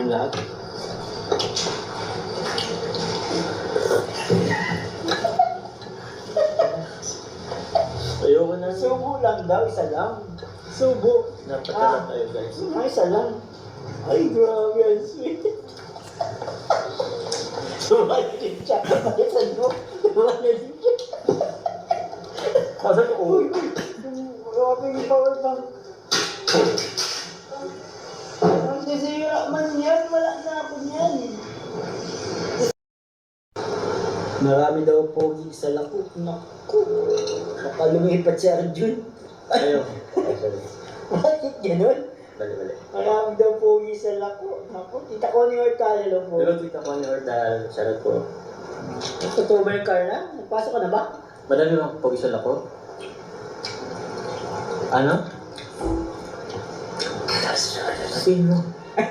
Lahat. Ayoko na. Subo lang daw, isa lang. Subo. Dapat na tayo guys. Ay, isa lang. Ay, grabe, ang sweet. Sumalit siya. Palitan mo. Sumalit siya. Sabi ko, uy. Grabe yung power bank. Ang sisira man yan, wala na ako yan. Marami daw pogi sa lako. Naku. Nakalumipat si Arjun. Ayaw. Ay, sorry. Bakit ganun? Bali. Marami daw pogi sa lako. Naku, tita ko ni Hortale lang po. Pero kita ko ni Ordal, sarap ko. Totoo ba yung car na? Nagpasok ka na ba? Madami mga pagisal ako. Ano? Sino?